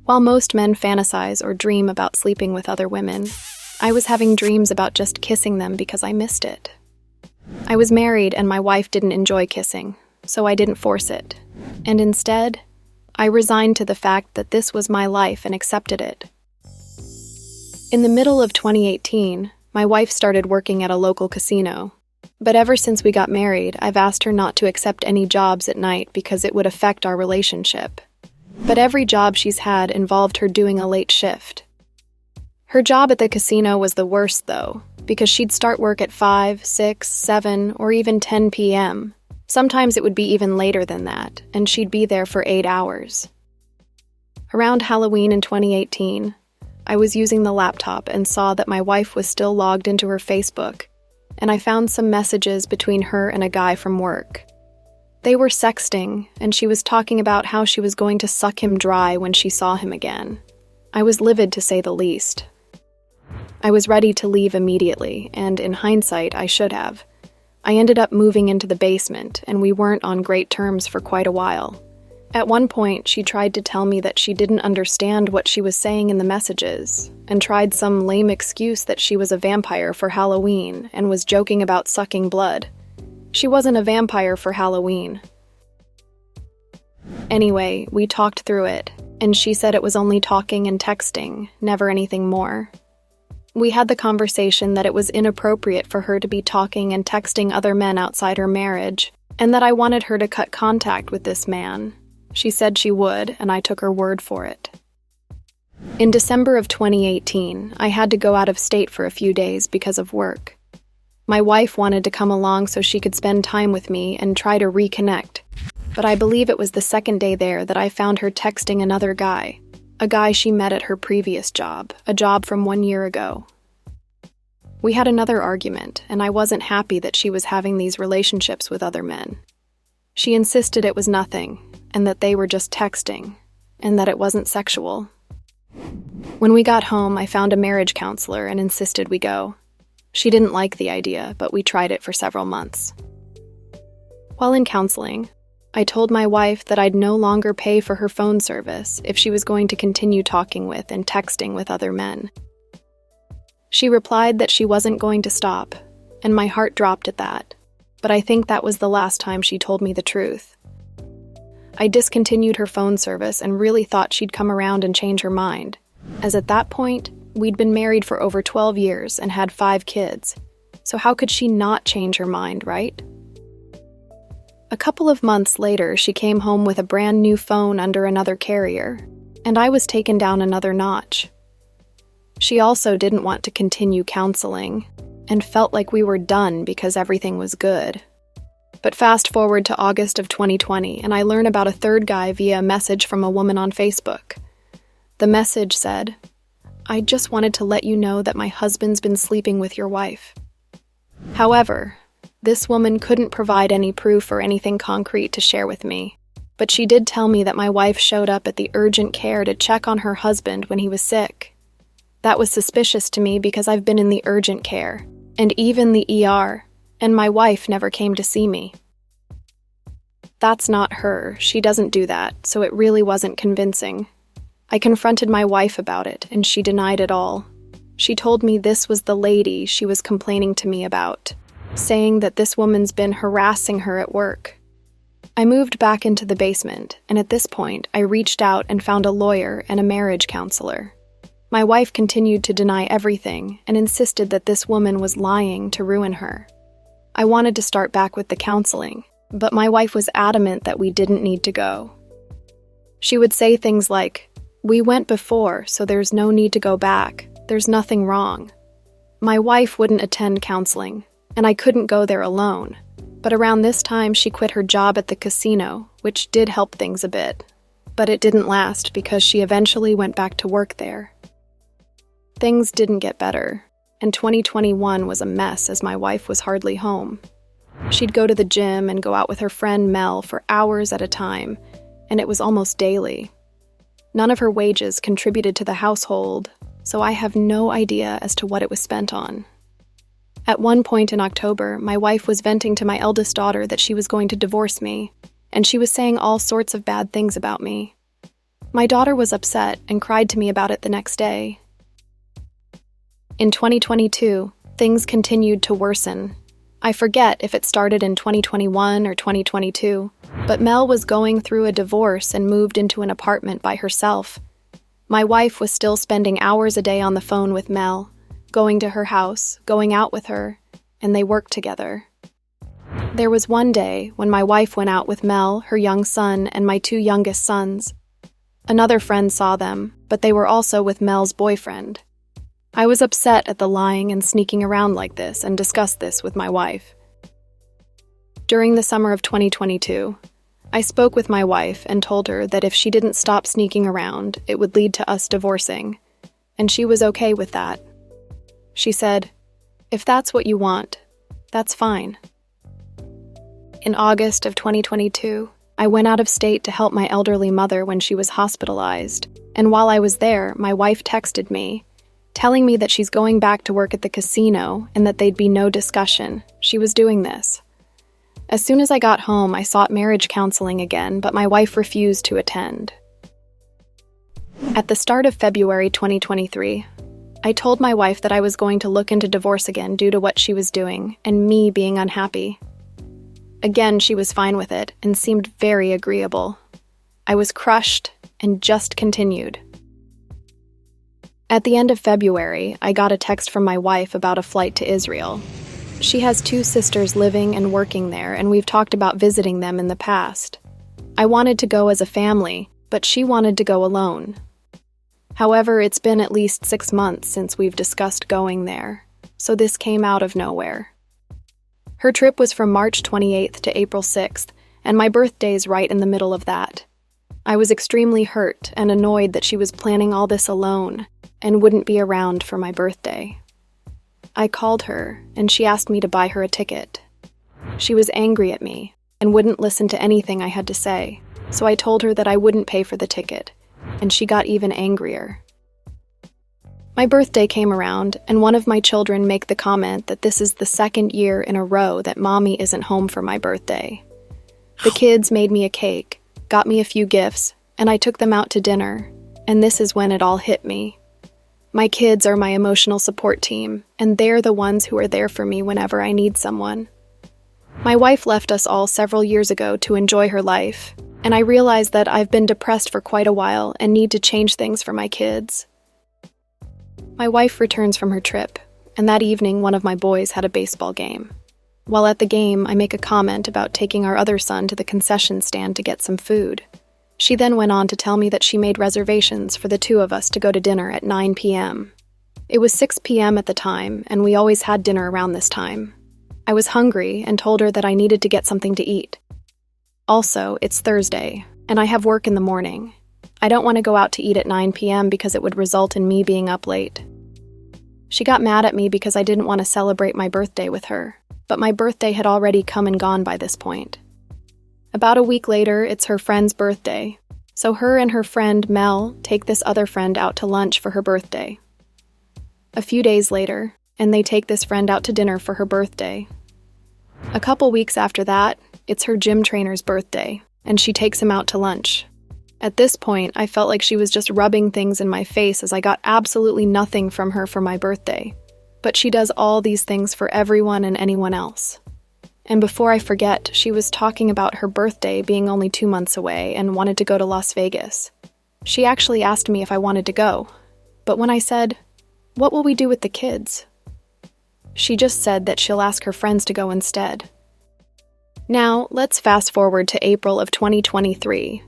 While most men fantasize or dream about sleeping with other women, I was having dreams about just kissing them because I missed it. I was married and my wife didn't enjoy kissing, so I didn't force it. And instead, I resigned to the fact that this was my life and accepted it. In the middle of 2018, my wife started working at a local casino. But ever since we got married, I've asked her not to accept any jobs at night because it would affect our relationship. But every job she's had involved her doing a late shift. Her job at the casino was the worst, though, because she'd start work at 5, 6, 7, or even 10 p.m. Sometimes it would be even later than that, and she'd be there for 8 hours. Around Halloween in 2018, I was using the laptop and saw that my wife was still logged into her Facebook, and I found some messages between her and a guy from work. They were sexting, and she was talking about how she was going to suck him dry when she saw him again. I was livid, to say the least. I was ready to leave immediately, and in hindsight, I should have. I ended up moving into the basement, and we weren't on great terms for quite a while. At one point, she tried to tell me that she didn't understand what she was saying in the messages, and tried some lame excuse that she was a vampire for Halloween and was joking about sucking blood. She wasn't a vampire for Halloween. Anyway, we talked through it, and she said it was only talking and texting, never anything more. We had the conversation that it was inappropriate for her to be talking and texting other men outside her marriage, and that I wanted her to cut contact with this man. She said she would, and I took her word for it. In December of 2018, I had to go out of state for a few days because of work. My wife wanted to come along so she could spend time with me and try to reconnect, but I believe it was the second day there that I found her texting another guy, a guy she met at her previous job, a job from 1 year ago. We had another argument, and I wasn't happy that she was having these relationships with other men. She insisted it was nothing, and that they were just texting, and that it wasn't sexual. When we got home, I found a marriage counselor and insisted we go. She didn't like the idea, but we tried it for several months. While in counseling, I told my wife that I'd no longer pay for her phone service if she was going to continue talking with and texting with other men. She replied that she wasn't going to stop, and my heart dropped at that, but I think that was the last time she told me the truth. I discontinued her phone service and really thought she'd come around and change her mind, as at that point, we'd been married for over 12 years and had 5 kids, so how could she not change her mind, right? A couple of months later, she came home with a brand new phone under another carrier, and I was taken down another notch. She also didn't want to continue counseling, and felt like we were done because everything was good. But fast forward to August of 2020, and I learn about a third guy via a message from a woman on Facebook. The message said, "I just wanted to let you know that my husband's been sleeping with your wife." However, this woman couldn't provide any proof or anything concrete to share with me, but she did tell me that my wife showed up at the urgent care to check on her husband when he was sick. That was suspicious to me because I've been in the urgent care, and even the ER, and my wife never came to see me. That's not her, she doesn't do that, so it really wasn't convincing. I confronted my wife about it, and she denied it all. She told me this was the lady she was complaining to me about, saying that this woman's been harassing her at work. I moved back into the basement, and at this point, I reached out and found a lawyer and a marriage counselor. My wife continued to deny everything and insisted that this woman was lying to ruin her. I wanted to start back with the counseling, but my wife was adamant that we didn't need to go. She would say things like, "We went before, so there's no need to go back. There's nothing wrong." My wife wouldn't attend counseling, and I couldn't go there alone. But around this time, she quit her job at the casino, which did help things a bit. But it didn't last because she eventually went back to work there. Things didn't get better, and 2021 was a mess as my wife was hardly home. She'd go to the gym and go out with her friend Mel for hours at a time, and it was almost daily. None of her wages contributed to the household, so I have no idea as to what it was spent on. At one point in October, my wife was venting to my eldest daughter that she was going to divorce me, and she was saying all sorts of bad things about me. My daughter was upset and cried to me about it the next day. In 2022, things continued to worsen. I forget if it started in 2021 or 2022, but Mel was going through a divorce and moved into an apartment by herself. My wife was still spending hours a day on the phone with Mel, going to her house, going out with her, and they worked together. There was one day when my wife went out with Mel, her young son, and my two youngest sons. Another friend saw them, but they were also with Mel's boyfriend. I was upset at the lying and sneaking around like this and discussed this with my wife. During the summer of 2022, I spoke with my wife and told her that if she didn't stop sneaking around, it would lead to us divorcing, and she was okay with that. She said, "If that's what you want, that's fine." In August of 2022, I went out of state to help my elderly mother when she was hospitalized, and while I was there, my wife texted me, telling me that she's going back to work at the casino and that there'd be no discussion. She was doing this. As soon as I got home, I sought marriage counseling again, but my wife refused to attend. At the start of February 2023, I told my wife that I was going to look into divorce again due to what she was doing and me being unhappy. Again, she was fine with it and seemed very agreeable. I was crushed and just continued. At the end of February, I got a text from my wife about a flight to Israel. She has two sisters living and working there, and we've talked about visiting them in the past. I wanted to go as a family, but she wanted to go alone. However, it's been at least 6 months since we've discussed going there, so this came out of nowhere. Her trip was from March 28th to April 6th, and my birthday's right in the middle of that. I was extremely hurt and annoyed that she was planning all this alone and wouldn't be around for my birthday. I called her, and she asked me to buy her a ticket. She was angry at me and wouldn't listen to anything I had to say, so I told her that I wouldn't pay for the ticket, and she got even angrier. My birthday came around, and one of my children made the comment that this is the second year in a row that Mommy isn't home for my birthday. The kids made me a cake, got me a few gifts, and I took them out to dinner, and this is when it all hit me. My kids are my emotional support team, and they're the ones who are there for me whenever I need someone. My wife left us all several years ago to enjoy her life, and I realized that I've been depressed for quite a while and need to change things for my kids. My wife returns from her trip, and that evening one of my boys had a baseball game. While at the game, I make a comment about taking our other son to the concession stand to get some food. She then went on to tell me that she made reservations for the two of us to go to dinner at 9 p.m. It was 6 p.m. at the time, and we always had dinner around this time. I was hungry and told her that I needed to get something to eat. Also, it's Thursday, and I have work in the morning. I don't want to go out to eat at 9 p.m. because it would result in me being up late. She got mad at me because I didn't want to celebrate my birthday with her, but my birthday had already come and gone by this point. About a week later, it's her friend's birthday, so her and her friend, Mel, take this other friend out to lunch for her birthday. A few days later, and they take this friend out to dinner for her birthday. A couple weeks after that, it's her gym trainer's birthday, and she takes him out to lunch. At this point, I felt like she was just rubbing things in my face as I got absolutely nothing from her for my birthday. But she does all these things for everyone and anyone else. And before I forget, she was talking about her birthday being only 2 months away and wanted to go to Las Vegas. She actually asked me if I wanted to go. But when I said, "What will we do with the kids?" she just said that she'll ask her friends to go instead. Now, let's fast forward to April of 2023.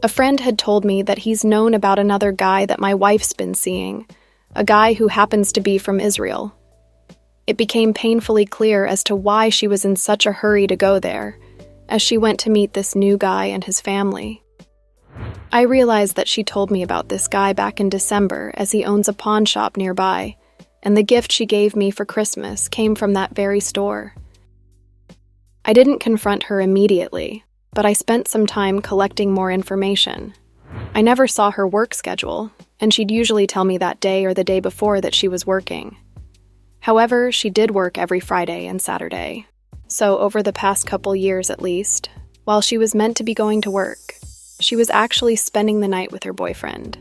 A friend had told me that he's known about another guy that my wife's been seeing, a guy who happens to be from Israel. It became painfully clear as to why she was in such a hurry to go there, as she went to meet this new guy and his family. I realized that she told me about this guy back in December, as he owns a pawn shop nearby, and the gift she gave me for Christmas came from that very store. I didn't confront her immediately, but I spent some time collecting more information. I never saw her work schedule, and she'd usually tell me that day or the day before that she was working. However, she did work every Friday and Saturday. So over the past couple years at least, while she was meant to be going to work, She was actually spending the night with her boyfriend.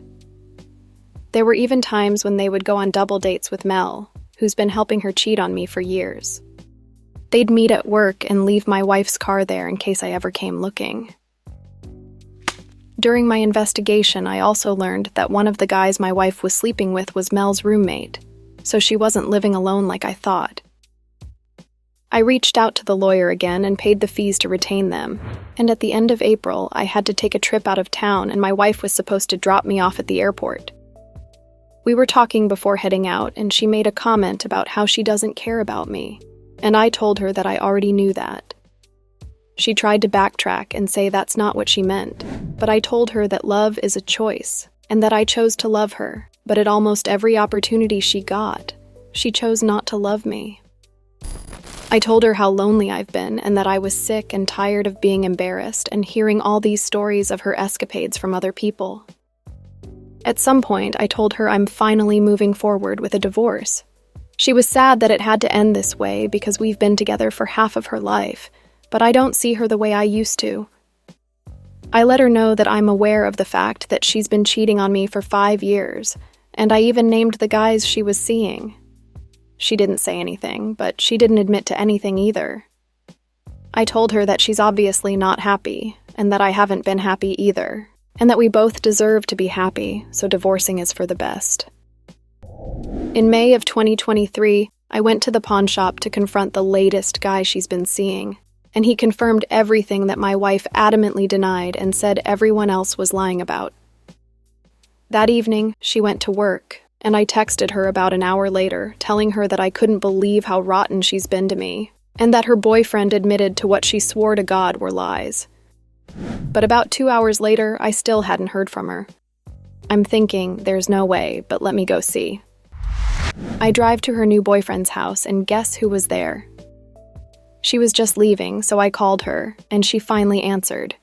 There were even times when they would go on double dates with Mel, who's been helping her cheat on me for years. They'd meet at work and leave my wife's car there in case I ever came looking. During my investigation, I also learned that one of the guys my wife was sleeping with was Mel's roommate, so she wasn't living alone like I thought. I reached out to the lawyer again and paid the fees to retain them, and at the end of April, I had to take a trip out of town and my wife was supposed to drop me off at the airport. We were talking before heading out, and she made a comment about how she doesn't care about me, and I told her that I already knew that. She tried to backtrack and say that's not what she meant, but I told her that love is a choice, and that I chose to love her, but at almost every opportunity she got, she chose not to love me. I told her how lonely I've been and that I was sick and tired of being embarrassed and hearing all these stories of her escapades from other people. At some point, I told her I'm finally moving forward with a divorce. She was sad that it had to end this way because we've been together for half of her life, but I don't see her the way I used to. I let her know that I'm aware of the fact that she's been cheating on me for 5 years, and I even named the guys she was seeing. She didn't say anything, but she didn't admit to anything either. I told her that she's obviously not happy, and that I haven't been happy either, and that we both deserve to be happy, so divorcing is for the best. In May of 2023, I went to the pawn shop to confront the latest guy she's been seeing, and he confirmed everything that my wife adamantly denied and said everyone else was lying about. That evening, she went to work, and I texted her about an hour later, telling her that I couldn't believe how rotten she's been to me, and that her boyfriend admitted to what she swore to God were lies. But about 2 hours later, I still hadn't heard from her. I'm thinking, there's no way, but let me go see. I drive to her new boyfriend's house, and guess who was there? She was just leaving, so I called her, and she finally answered.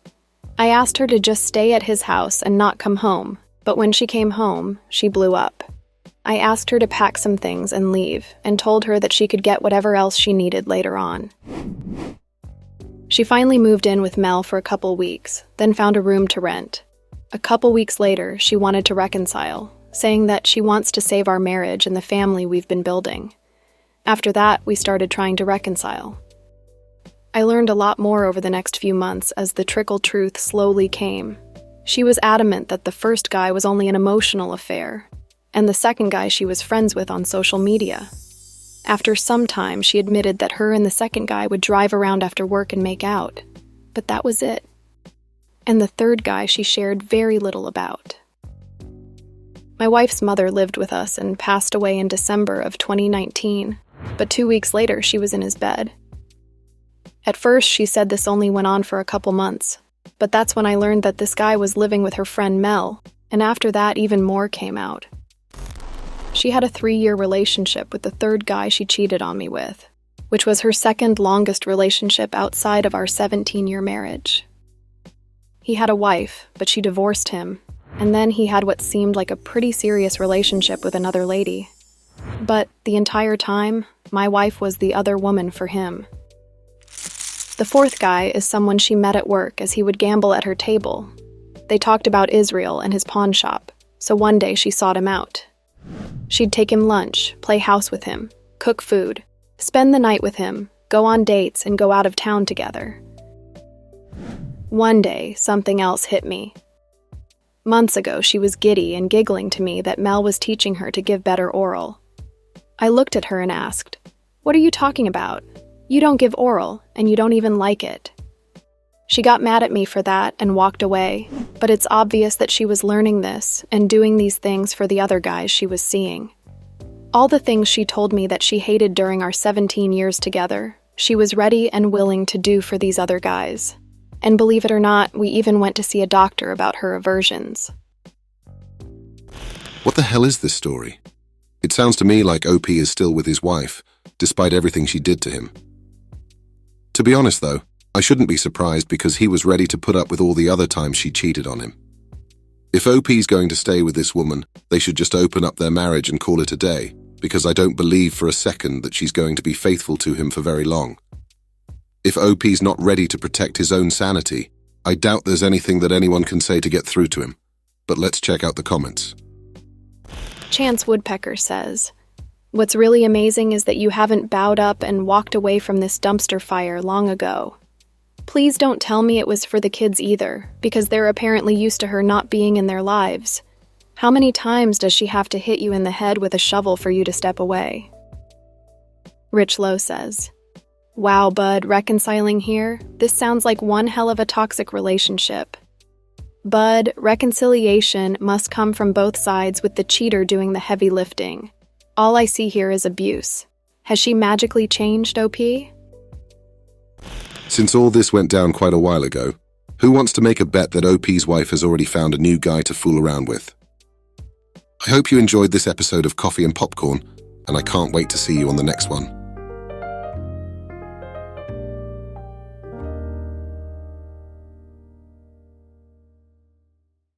I asked her to just stay at his house and not come home, but when she came home, she blew up. I asked her to pack some things and leave, and told her that she could get whatever else she needed later on. She finally moved in with Mel for a couple weeks, then found a room to rent. A couple weeks later, she wanted to reconcile, saying that she wants to save our marriage and the family we've been building. After that, we started trying to reconcile. I learned a lot more over the next few months as the trickle truth slowly came. She was adamant that the first guy was only an emotional affair, and the second guy she was friends with on social media. After some time, she admitted that her and the second guy would drive around after work and make out, but that was it. And the third guy she shared very little about. My wife's mother lived with us and passed away in December of 2019, but 2 weeks later she was in his bed. At first, she said this only went on for a couple months, but that's when I learned that this guy was living with her friend Mel, and after that even more came out. She had a 3-year relationship with the third guy she cheated on me with, which was her second longest relationship outside of our 17-year marriage. He had a wife, but she divorced him, and then he had what seemed like a pretty serious relationship with another lady. But the entire time, my wife was the other woman for him. The fourth guy is someone she met at work as he would gamble at her table. They talked about Israel and his pawn shop, so one day she sought him out. She'd take him lunch, play house with him, cook food, spend the night with him, go on dates, and go out of town together. One day, something else hit me. Months ago, she was giddy and giggling to me that Mel was teaching her to give better oral. I looked at her and asked, "What are you talking about? You don't give oral, and you don't even like it." She got mad at me for that and walked away, but it's obvious that she was learning this and doing these things for the other guys she was seeing. All the things she told me that she hated during our 17 years together, she was ready and willing to do for these other guys. And believe it or not, we even went to see a doctor about her aversions. What the hell is this story? It sounds to me like OP is still with his wife, despite everything she did to him. To be honest though, I shouldn't be surprised because he was ready to put up with all the other times she cheated on him. If OP's going to stay with this woman, they should just open up their marriage and call it a day, because I don't believe for a second that she's going to be faithful to him for very long. If OP's not ready to protect his own sanity, I doubt there's anything that anyone can say to get through to him. But let's check out the comments. Chance Woodpecker says, "What's really amazing is that you haven't bowed up and walked away from this dumpster fire long ago. Please don't tell me it was for the kids either, because they're apparently used to her not being in their lives. How many times does she have to hit you in the head with a shovel for you to step away?" Rich Lowe says, "Wow, bud, reconciling here? This sounds like one hell of a toxic relationship. Bud, reconciliation must come from both sides with the cheater doing the heavy lifting. All I see here is abuse. Has she magically changed, OP?" Since all this went down quite a while ago, who wants to make a bet that OP's wife has already found a new guy to fool around with? I hope you enjoyed this episode of Coffee and Popcorn, and I can't wait to see you on the next one.